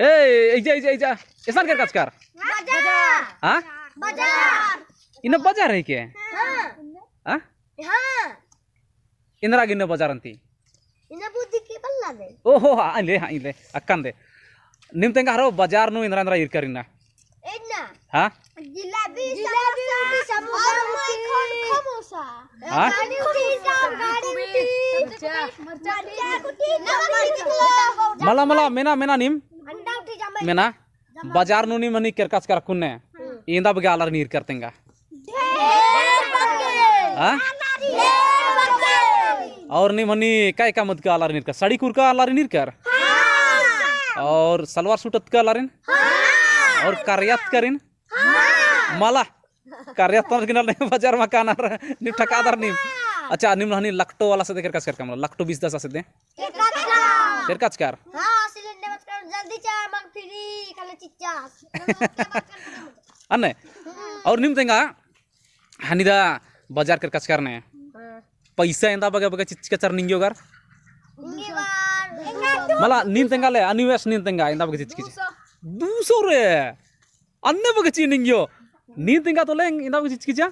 एजा एसान कर काज कर हां बाजार इन बाजार है के हां हां इंद्रा गिन बाजार अंती इन बुद्धि के बल्ला दे ओहो इले अक्कन दे निम तेंगा हरो बाजार नु इंद्रा इरकरिना एना हां जिलेबी समोसा हां मला मेना निम मेना बाजार नु निम मनी केरकास कर कुन्ने इंदा बगे आलर नीर करतेंगा हां और निम मनी काय का मत का आलर नीर कर साड़ी कुर का आलर नीर कर और सलवार सूट का आलर और कार्यात करिन मला कार्यात तो किनाल बाजार मकान निम ठकादार निम अच्छा निम हनी लकटो वाला से देकर काज कर कमला लकटो 20-10 से दे केर काज कर हां सिलेंडर मत कर जल्दी चा मग फ्री कले चिच्चा अन्ने और निम तेंगा हनीदा बाजार कर काज करने पैसा इंदा बगे बगे चिच्चा चर निंगियो कर मला निम तेंगा ले अनिवेश निम तेंगा इंदा बगे चिच्चा 200 रे अन्ने बगे ची निंगियो नी तेंगा तो लेंग इंदा बगे चिच्चा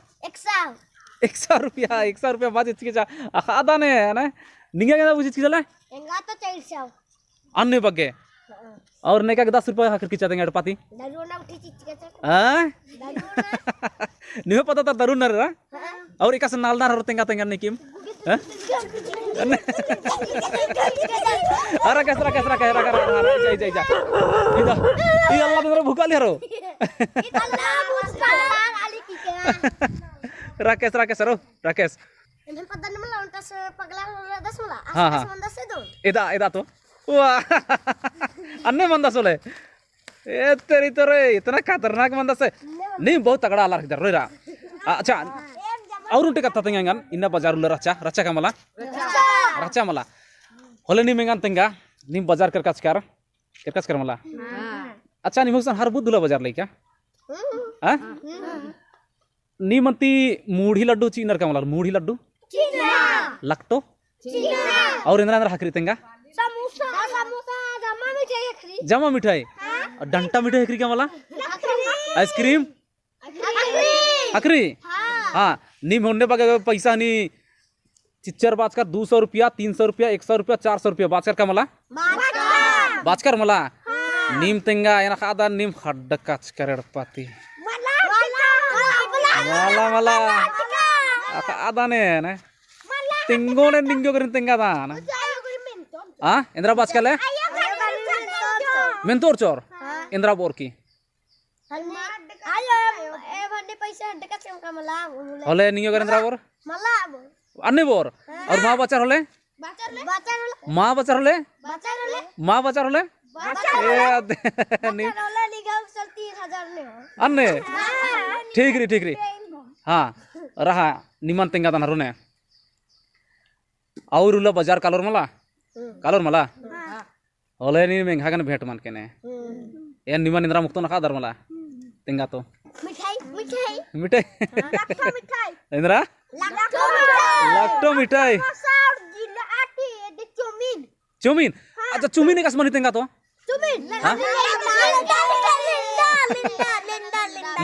100 रुपया बाजे चिच्चा आदा ने ना निंगा इंदा बगे चिच्चा ले एंगा तो 400 अन्ने बगे और नेका के 10 रुपया हाकर किचा देंगे अड़पाती दारू ना उठी चिच्चा हां निहो पता त दारू न रे और एका से नालदार हर तेंगा निकिम हां अरे कसरा जा इदा ई अल्लाह तेरे भूखा ले रो अल्लाह मुस्कान आली की राकेश राकेश इधर पता नहीं मला उनका से पगला 10 मला हां मंदा से दो इदा तो वाह अन्ने मंदा सोले ए तेरी तो रे इतना खतरनाक मंदा से नहीं बहुत तगड़ा अल्लाह इधर रोरा अच्छा और उनटे कथा तेंगा इन्ना बाजार उला रचा का मला रचा मला होले नी मेंगान तेंगा नी बाजार कर काज कर मला अच्छा नी मगसन हर बुद्धुला बाजार लई क्या हां नी मंती मूढ़ी लड्डू चीनर का मला मूढ़ी लड्डू चीना लकटो चीना और इंद्रा हकरी तेंगा समोसा जमा मिठाई डंटा मिठाई हकरी का मला आइसक्रीम हकरी हाँ नी होने बगे पैसा नी चिच्चर बाज कर 200 रुपया 300 रुपया 100 रुपया 400 रुपया बाज कर का मला बाज कर मला नीम तेंगा एना खादा नीम हड्ड काच कर पाती मला आदा ने ना तेंगो ने निंगो करिन तेंगा दा ना हां इंद्रा बाज कर ले मेंतोर चोर इंद्रा बोर की पैसा डका से मला होले नियो कर इंद्रा बोर मला अन्ने बोर और मां बचार होले मां बचार होले अन्ने ठीक री हाँ रहा निमन तेंगा दान हरुने और उला बाजार कालोर मला होले नी मेंघा गन भेट मान केने ए निमन इंद्रा मुक्तो नखा दर मला तेंगा तो मिठाई इंद्रा लकटो मिठाई चौमीन अच्छा चौमीन का समनी तेंगा तो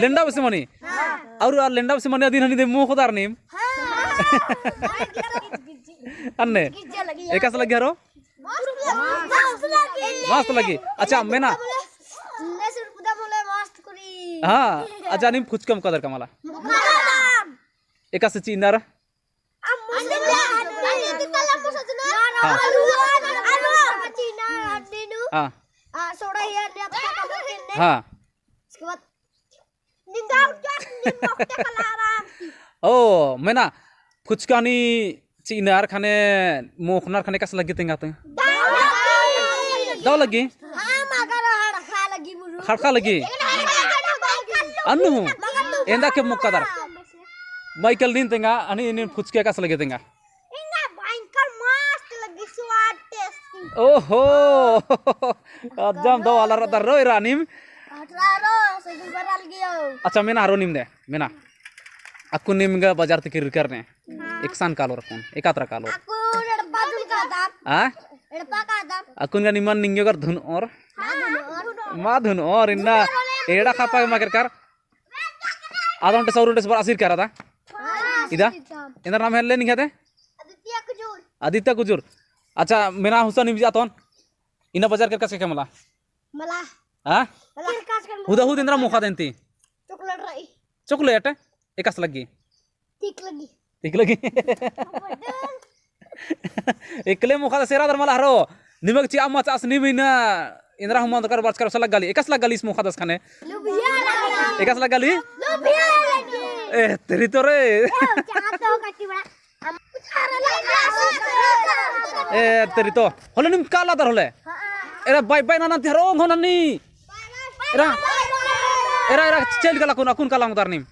लेंडा बसे मनी और लेंडा बसे मनी दिन हनी दे मुंह खुदार नीम अन्ने एका से लगी हरो मस्त लगी अच्छा मेना हाँ अच्छा निम कुछ कम कदर कमाला एका से चीनर हाँ हाँ ओ मेना कुछ कानी चीनार खाने मोखनार खाने का लगी तेंगा ते दाव लगी खड़खा लगी अन्नु एंदा के मुक्कादार माइकल दिन तेंगा अनि इन फुचके का लगे तेंगा इंगा भयंकर मस्त लगी स्वाद टेस्टी ओहो अजम दो वाला रदर रोय रानिम अठारो से बरल गियो अच्छा मेना हारो निम दे मेना aku nimga bajar tikir karne iksan kalor pun ekatra kalor aku batul kadap ah akun kan iman ningyo kar dhun or ma dhun or inna एड़ा खापा के मगर कर आधा घंटे 100 रुपए पर आसिर कर रहा था इधर इधर नाम है ले नहीं कहते आदित्य कुजूर अच्छा मेरा हुसैन निबजा तोन इना बाजार कर कैसे मला मला हां हुदा हुद इंद्रा मुखा देंती चॉकलेट एकस लगी ठीक लगी एकले मुखा सेरा दर मला हरो निमक ची अम्मा चास निबिना इंद्रा हम कर बात कर सलग गाली एकस लग गाली इस मुखा दस खाने एकस लग गाली ए तेरी तो रे ए तेरी तो होले निम काला दर होले एरा बाय बाय ना नंती हरो होननी एरा एरा एरा चेल गला कुन काला मुदार निम